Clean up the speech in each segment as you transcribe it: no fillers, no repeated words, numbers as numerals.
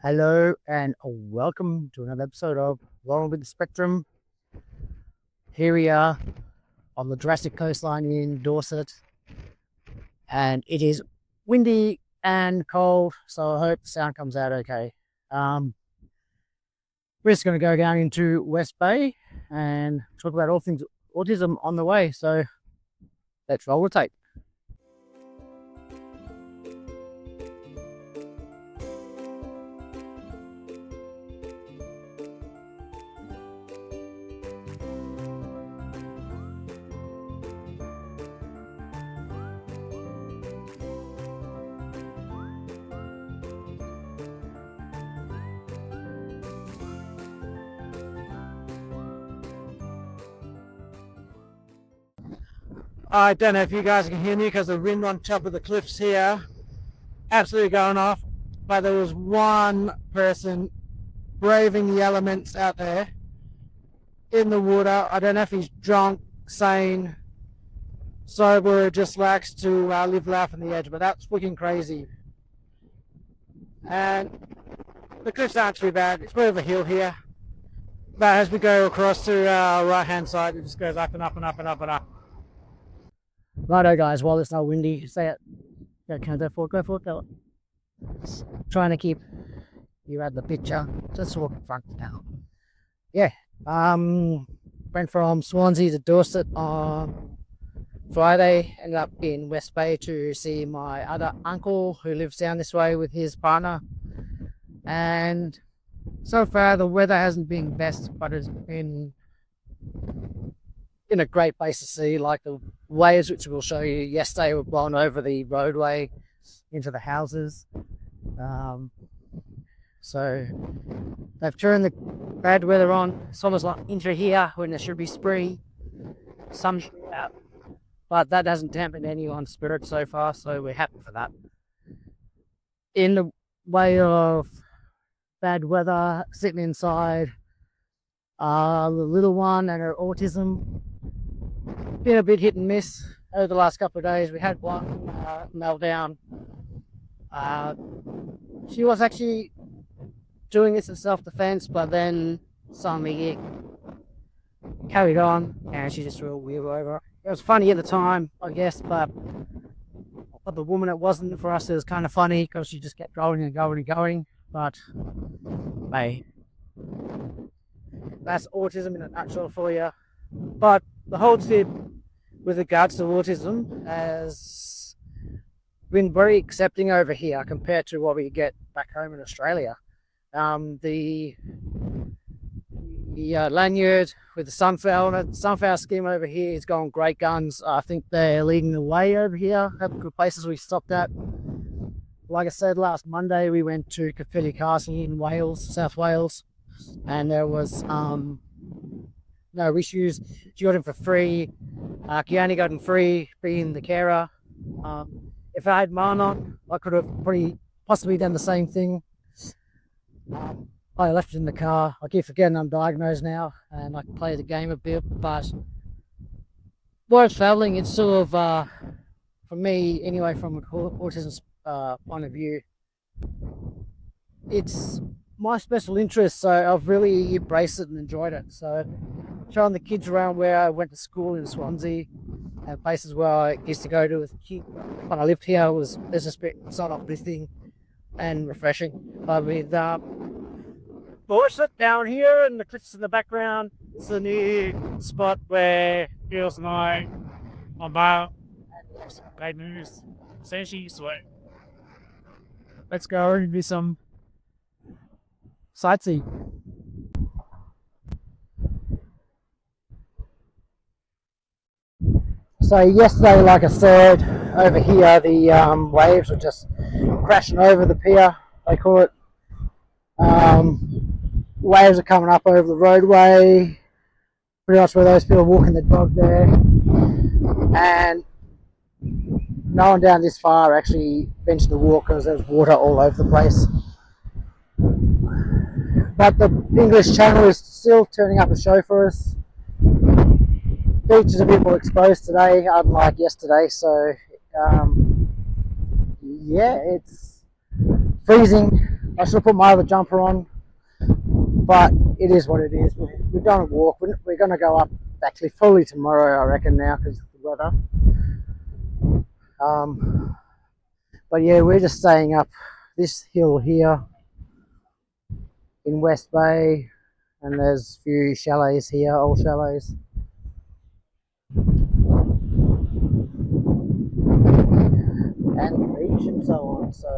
Hello and welcome to another episode of Rolling with the Spectrum. Here we are on the Jurassic Coastline in Dorset, and it is windy and cold, so I hope the sound comes out okay. We're just going to go down into West Bay and talk about all things autism on the way, so let's roll the tape. I don't know if you guys can hear me because the wind on top of the cliffs here absolutely going off, but there was one person braving the elements out there in the water. I don't know if he's drunk, sane, sober, or just likes to live life on the edge, but that's freaking crazy. And the cliffs aren't too bad. It's a bit of a hill here, but as we go across to our right hand side, it just goes up and up and up and up and up. Righto guys, while it's not windy, say it. Yeah, can I go for it, go. Trying to keep you at the picture. Just walk front now. Yeah. Went from Swansea to Dorset on Friday, ended up in West Bay to see my other uncle who lives down this way with his partner. And so far the weather hasn't been best, but it's been in a great place to see. Like the waves, which we'll show you yesterday, were blown over the roadway into the houses. So they've turned the bad weather on. It's almost like into here when there should be spree, sun out, but that hasn't dampened anyone's spirit so far, so we're happy for that. In the way of bad weather, sitting inside, the little one and her autism, been a bit hit and miss over the last couple of days. We had one meltdown. She was actually doing this in self-defense, but then suddenly it carried on and she just threw a wheel over. It was funny at the time, I guess, but for the woman it wasn't. For us it was kind of funny because she just kept going and going and going. But hey, that's autism in a nutshell for you. But the whole tip with regards to autism has been very accepting over here compared to what we get back home in Australia. The lanyard with the sunflower scheme over here is going great guns. I think they're leading the way over here at the good places we stopped at. Like I said, last Monday we went to Confetti Castle in Wales, South Wales, and there was no issues. She got him for free. Kiani got him free, being the carer. If I had mine on, I could have possibly done the same thing. I left it in the car. I keep forgetting I'm diagnosed now and I can play the game a bit, but while traveling, it's sort of, for me anyway, from an autism point of view, it's my special interest, so I've really embraced it and enjoyed it. So showing the kids around where I went to school in Swansea and places where I used to go to with kids when I lived here was just a bit sort of uplifting and refreshing. But with Dorset down here and the cliffs in the background, it's a new spot where girls and I on bar and have some great news. Essentially, so let's go and do some sightsee. So yesterday, like I said, over here the waves were just crashing over the pier, they call it. Waves are coming up over the roadway, pretty much where those people are walking their dog there, and no one down this far actually ventured to walk because there's water all over the place. But the English Channel is still turning up a show for us. Beach is a bit more exposed today, unlike yesterday, so yeah, it's freezing I should have put my other jumper on, but it is what it is. We're going to walk. We're going to go up actually fully tomorrow, I reckon, now because of the weather. But yeah, we're just staying up this hill here in West Bay, and there's a few chalets here, old chalets. And the beach and so on. So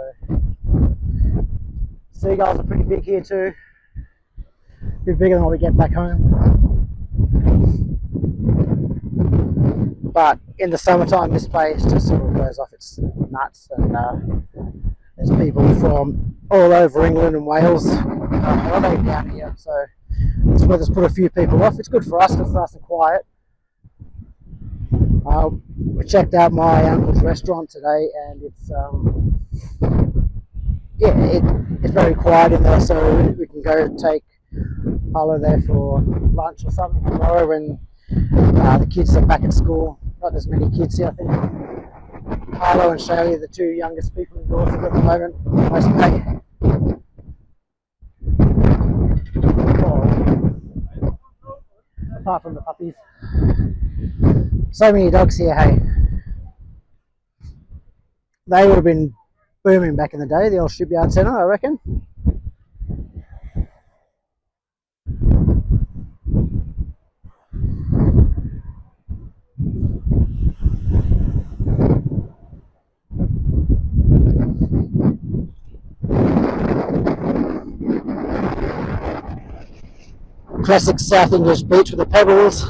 seagulls are pretty big here too. A bit bigger than what we get back home. But in the summertime, this place just sort of goes off its nuts, and there's people from all over England and Wales. A lot of down here, so this weather's put a few people off. It's good for us because it's nice and quiet. We checked out my uncle's restaurant today, and it's it's very quiet in there, so we can go take Harlow there for lunch or something tomorrow when the kids are back at school. Not as many kids here, I think. Harlow and Shaylee are the two youngest people in Dorset at the moment. Most pay. Apart from the puppies. So many dogs here, hey. They would have been booming back in the day, the old shipyard centre, I reckon. Classic South English beach with the pebbles.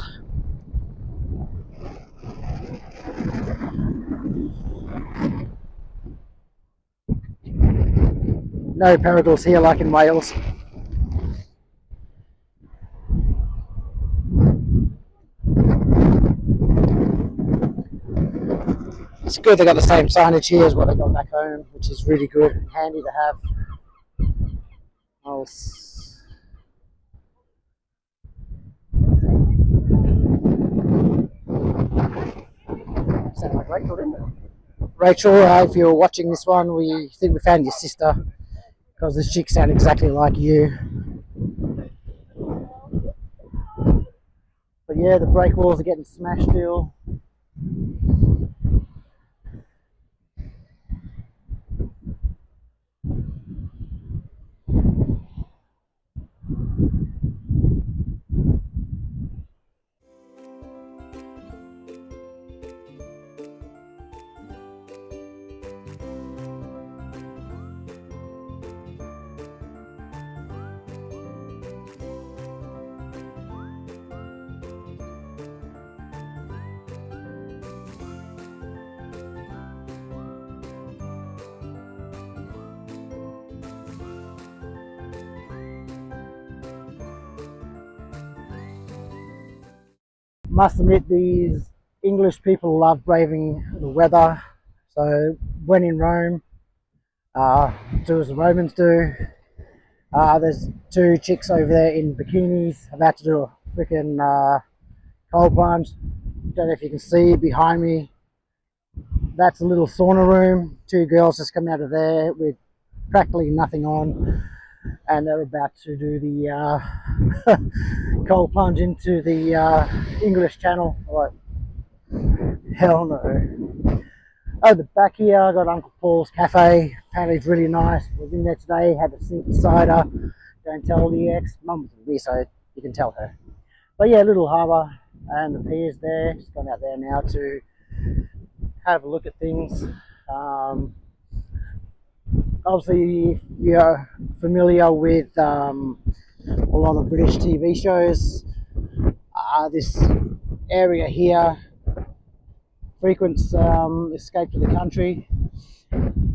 No paragles here like in Wales. It's good they got the same signage here as what they got back home, which is really good and handy to have. Sound like Rachel, didn't it? Rachel, if you're watching this one, we think we found your sister because this chick sounds exactly like you. But yeah, the break walls are getting smashed still. Must admit, these English people love braving the weather. So when in Rome, do as the Romans do. There's two chicks over there in bikinis about to do a freaking cold plunge. Don't know if you can see behind me. That's a little sauna room. Two girls just come out of there with practically nothing on, and they're about to do the cold plunge into the English Channel. Like, hell no. Oh, the back here I got Uncle Paul's cafe. Apparently it's really nice. Was in there today, had a sneaky cider. Don't tell the ex. Mum's with me, so you can tell her. But yeah, little harbour, and the piers there. Just gone out there now to have a look at things. Obviously, if you're familiar with a lot of British TV shows, this area here frequents Escape to the Country.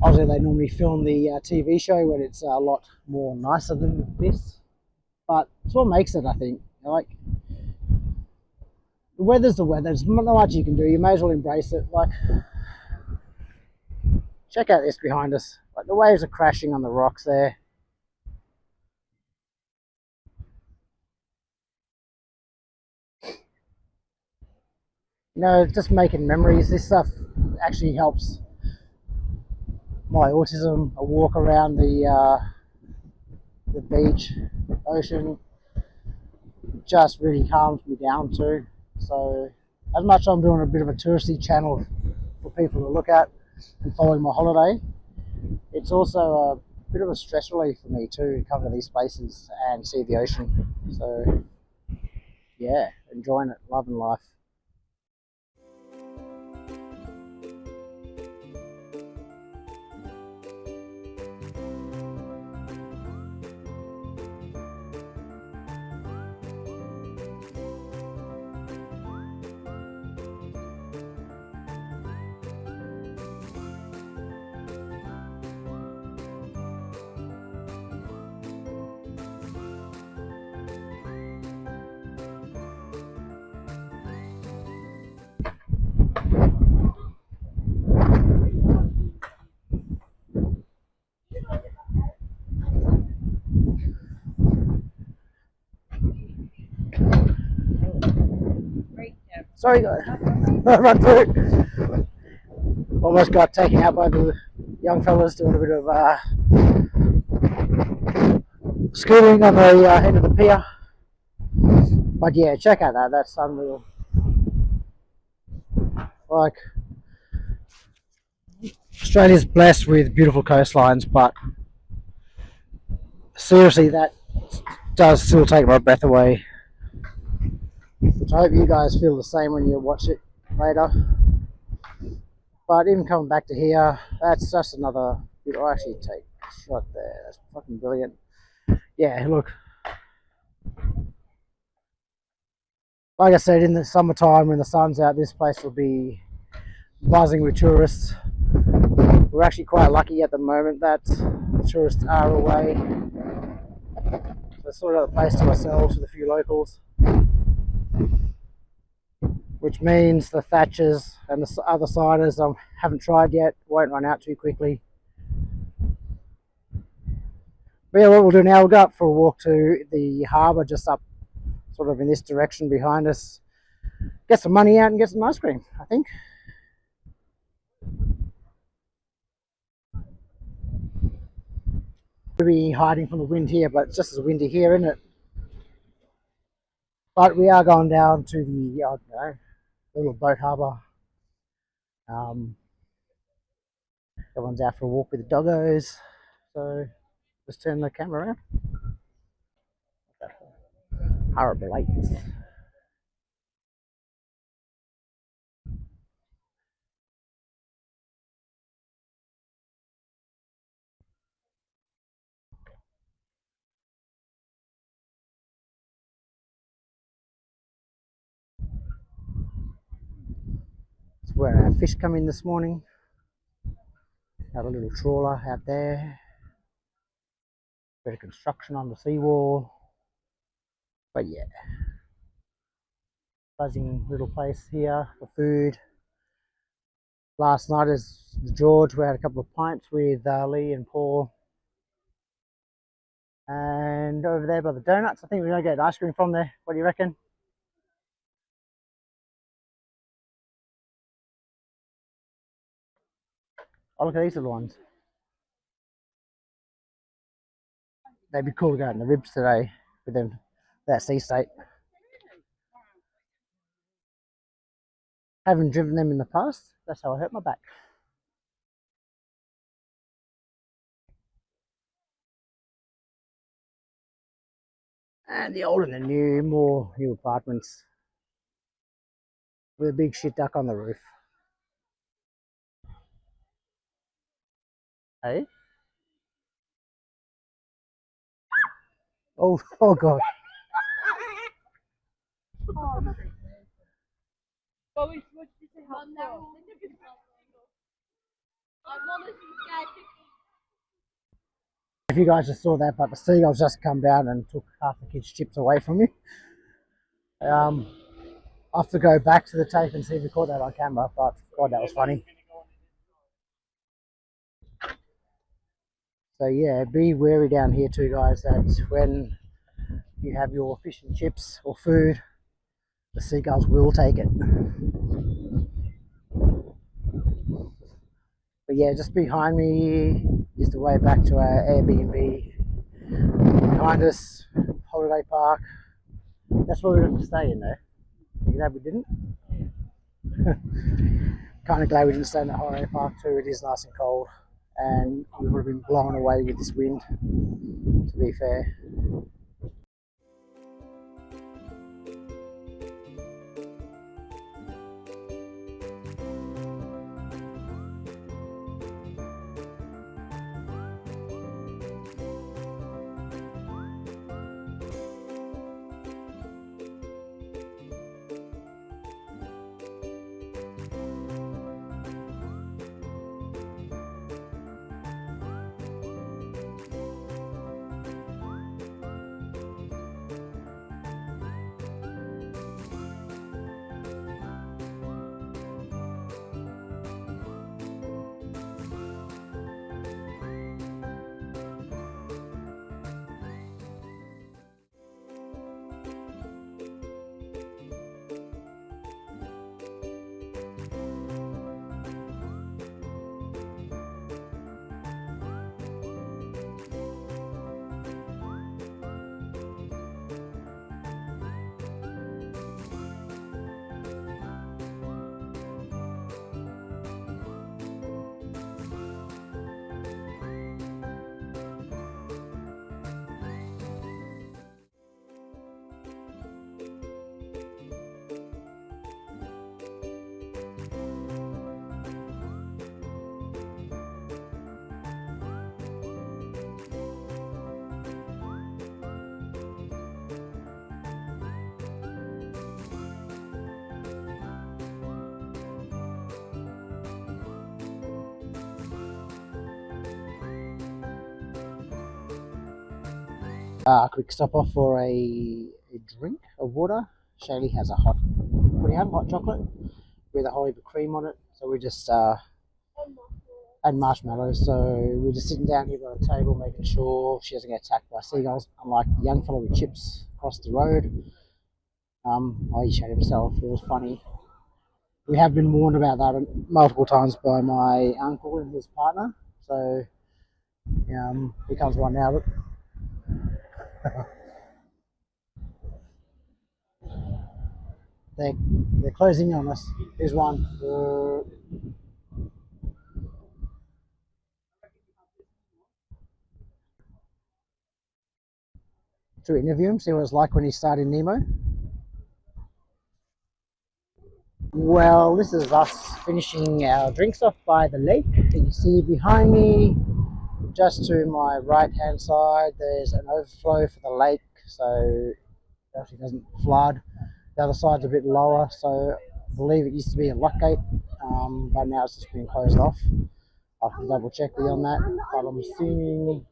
Obviously, they normally film the TV show when it's a lot more nicer than this, but it's what makes it, I think. Like, the weather's the weather. There's not much you can do. You may as well embrace it. Like, check out this behind us. Like, the waves are crashing on the rocks there. You know, just making memories. This stuff actually helps my autism. A walk around the the beach, ocean, just really calms me down too. So as much as I'm doing a bit of a touristy channel for people to look at and following my holiday, it's also a bit of a stress relief for me too to come to these places and see the ocean. So yeah, enjoying it, loving life. Sorry guys, run through. Almost got taken out by the young fellas doing a bit of scooting on the end of the pier. But yeah, check out that, that's unreal. Like, Australia's blessed with beautiful coastlines, but seriously, that does still take my breath away. Which I hope you guys feel the same when you watch it later. But even coming back to here, that's just another. I'll actually take a shot there. That's fucking brilliant. Yeah, look. Like I said, in the summertime when the sun's out, this place will be buzzing with tourists. We're actually quite lucky at the moment that the tourists are away. So sort of a place to ourselves with a few locals. Which means the thatchers and the other ciders I haven't tried yet, won't run out too quickly. But yeah, what we'll do now, we'll go up for a walk to the harbour just up sort of in this direction behind us. Get some money out and get some ice cream, I think. We'll be hiding from the wind here, but it's just as windy here, isn't it? But we are going down to the, I don't know, little boat harbour. Everyone's out for a walk with the doggos, so let's turn the camera around. Harbour lights. That's where our fish come in this morning. Have a little trawler out there. Bit of construction on the seawall. But yeah. Buzzing little place here for food. Last night is the George. We had a couple of pints with Lee and Paul. And over there by the donuts, I think we're going to get ice cream from there. What do you reckon? Oh, look at these little ones. They'd be cool to go out in the ribs today with them, that sea state. Haven't driven them in the past. That's how I hurt my back. And the old and the new, more new apartments with a big shit duck on the roof. Hey? Oh, oh God. If you guys just saw that, but the seagulls just come down and took half the kids' chips away from me. I'll have to go back to the tape and see if we caught that on camera, but God, that was funny. So yeah, be wary down here too, guys, that when you have your fish and chips or food, the seagulls will take it. But yeah, just behind me is the way back to our Airbnb. behind us, holiday park. That's where we were to stay in there. You know, we didn't. Kind of glad we didn't stay in the holiday park too. It is nice and cold, and we would have been blown away with this wind, to be fair. A quick stop off for a drink of water. Shaylee has a hot, what do you have? Hot chocolate with a whole heap of cream on it. So we just and marshmallows. So we're just sitting down here by the table, making sure she doesn't get attacked by seagulls. Unlike the young fellow with chips across the road. He shot himself. It was funny. We have been warned about that multiple times by my uncle and his partner. So here comes one now. Look. They're closing on us. Here's one. To interview him, see what it's like when he started Nemo. Well, this is us finishing our drinks off by the lake. You can see behind me, just to my right hand side, there's an overflow for the lake, so it actually doesn't flood. The other side's a bit lower, so I believe it used to be a lock gate, but now it's just been closed off. I'll have to double check beyond that, but I'm assuming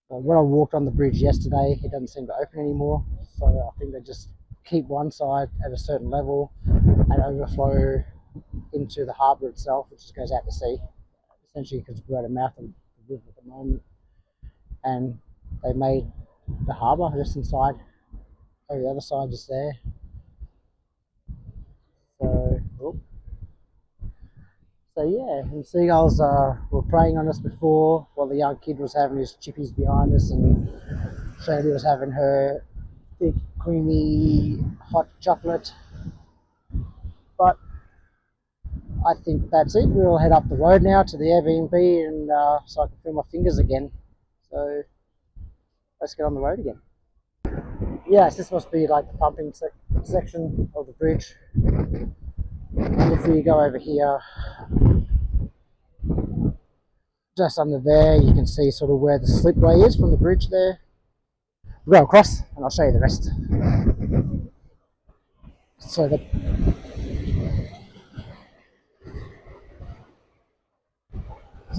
when I walked on the bridge yesterday, it doesn't seem to open anymore, so I think they just keep one side at a certain level and overflow into the harbour itself, which just goes out to sea, essentially, because we're at the mouth of the river at the moment. And they made the harbour just inside, over the other side, just there. So yeah, and seagulls were preying on us before while the young kid was having his chippies behind us, and Shady was having her thick, creamy, hot chocolate. But I think that's it. We'll head up the road now to the Airbnb, and so I can feel my fingers again. So let's get on the road again. Yes, this must be like the pumping section of the bridge. And if we go over here, just under there, you can see sort of where the slipway is from the bridge there. We'll go across and I'll show you the rest. So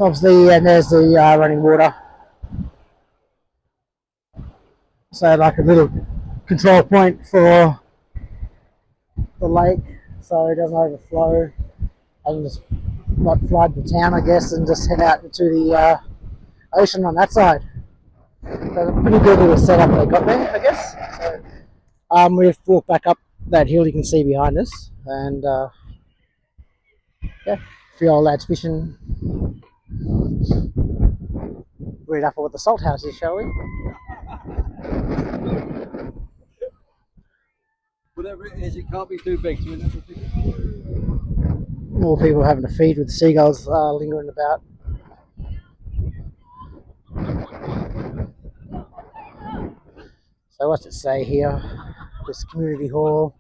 obviously, and there's the running water. So like a little control point for the lake, so it doesn't overflow and just not flood the town, I guess, and just head out into the ocean on that side. So pretty good little setup they got there, I guess. So, we've walked back up that hill you can see behind us, and yeah, a few old lads fishing. Read up what the salt house is, shall we? whatever it is, it can't be too big. So we never think More people having to feed with the seagulls lingering about. So what's it say here? This community hall,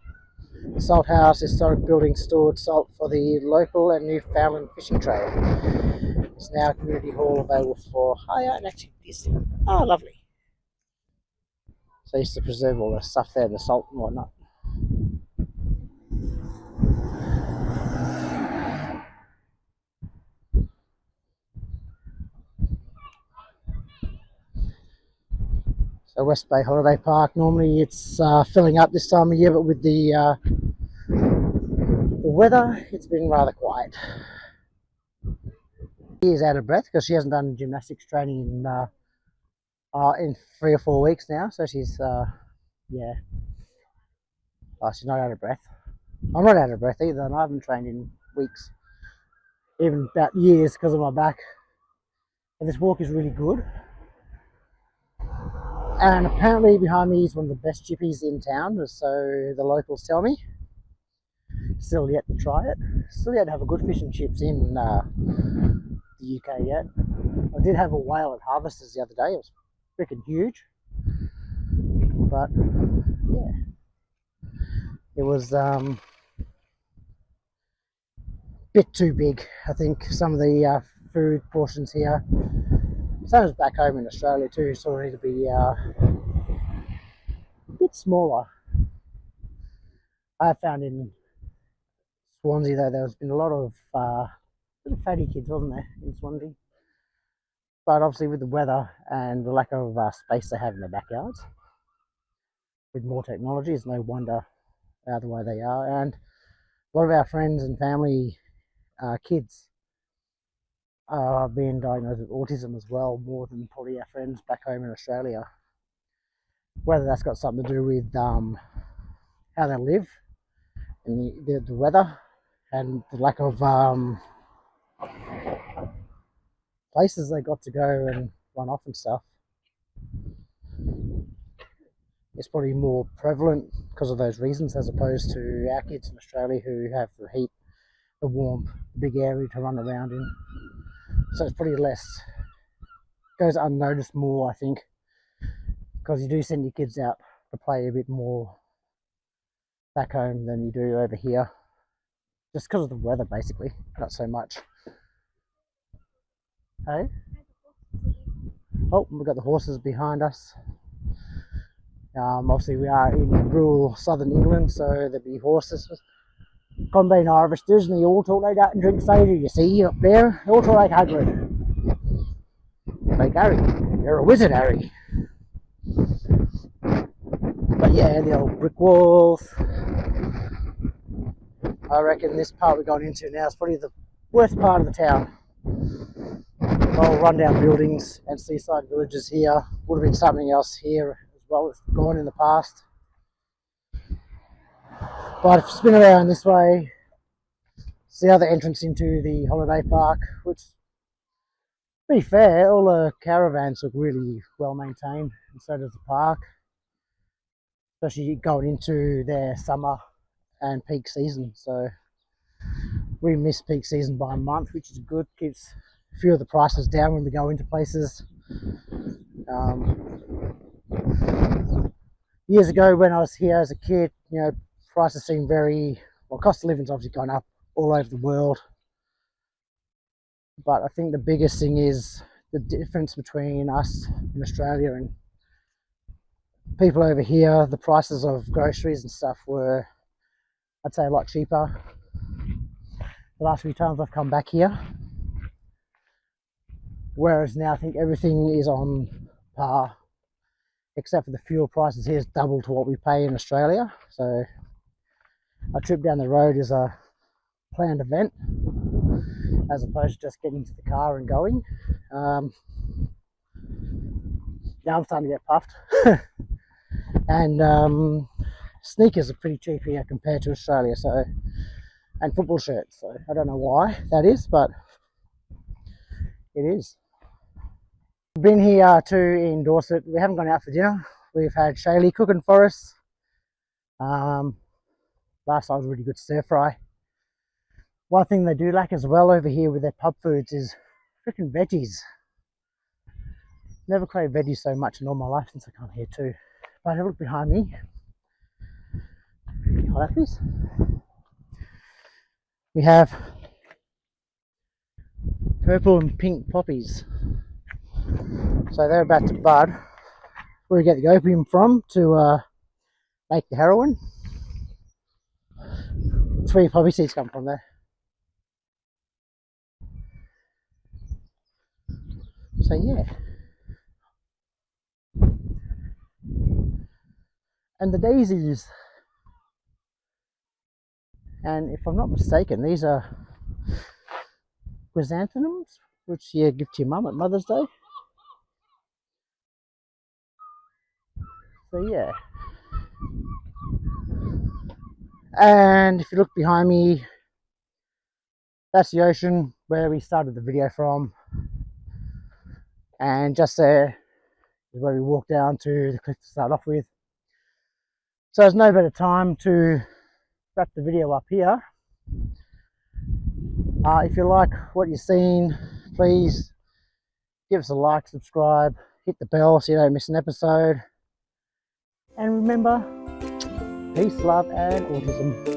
salt house, historic building stored salt for the local and Newfoundland fishing trade. It's now a community hall available for hire and activities. Oh, lovely. So they used to preserve all the stuff there, the salt and whatnot. So West Bay Holiday Park, normally it's filling up this time of year, but with the weather, it's been rather quiet. She is out of breath because she hasn't done gymnastics training in 3 or 4 weeks now, so she's yeah. Oh, she's not out of breath. I'm not out of breath either, and I haven't trained in weeks, even about years, because of my back. And this walk is really good. And apparently behind me is one of the best chippies in town, so the locals tell me. Still yet to try it. Still yet to have a good fish and chips in the UK yet. I did have a whale at Harvesters the other day. It was freaking huge. But yeah, it was a bit too big. I think some of the food portions here, same as back home in Australia too, sort of need to be a bit smaller. I have found in Swansea though there's been a lot of little fatty kids, wasn't there, in Swansea? But obviously with the weather and the lack of space they have in their backyards, with more technology, it's no wonder the way they are. And a lot of our friends and family kids are being diagnosed with autism as well, more than probably our friends back home in Australia. Whether that's got something to do with how they live and the weather and the lack of places they got to go and run off and stuff. It's probably more prevalent because of those reasons, as opposed to our kids in Australia who have the heat, the warmth, the big area to run around in. So it's pretty less, goes unnoticed more, I think, because you do send your kids out to play a bit more back home than you do over here, just because of the weather, basically, not so much. Hey? Oh, we've got the horses behind us. Obviously we are in rural southern England, so there'll be horses. Combine harvesters, and they all talk like that and drink cider, you see, up there. They all talk like Hagrid. Like Harry. You're a wizard, Harry. But yeah, the old brick walls. I reckon this part we're going into now is probably the worst part of the town. All rundown buildings and seaside villages here. Would have been something else here as well, it's gone in the past. But if you spin around this way, it's the other entrance into the holiday park, which, to be fair, all the caravans look really well maintained, and so does the park, especially going into their summer and peak season. So we missed peak season by a month, which is good, keeps a few of the prices down when we go into places. Years ago when I was here as a kid, you know, prices seemed very, well, cost of living's obviously gone up all over the world, but I think the biggest thing is the difference between us in Australia and people over here. The prices of groceries and stuff were, I'd say, a lot cheaper the last few times I've come back here, whereas now I think everything is on par, except for the fuel prices here is double to what we pay in Australia. So a trip down the road is a planned event, as opposed to just getting into the car and going. Now I'm starting to get puffed. And sneakers are pretty cheap here compared to Australia, so, and football shirts. So I don't know why that is, but it is. We've been here too in Dorset. We haven't gone out for dinner. We've had Shaylee cooking for us. last night was really good stir fry. One thing they do lack as well over here with their pub foods is freaking veggies. Never crave veggies so much in all my life since I come here too. But have a look behind me. Like this. We have purple and pink poppies. So they're about to bud. Where we get the opium from to make the heroin. That's where your poppy seeds come from there. So yeah. And the daisies. And if I'm not mistaken, these are chrysanthemums, which you give to your mum at Mother's Day. So yeah. And if you look behind me, that's the ocean where we started the video from. And just there is where we walk down to the cliff to start off with. So there's no better time to wrap the video up here. If you like what you've seen, please give us a like, subscribe, hit the bell so you don't miss an episode. And remember, peace, love, and autism.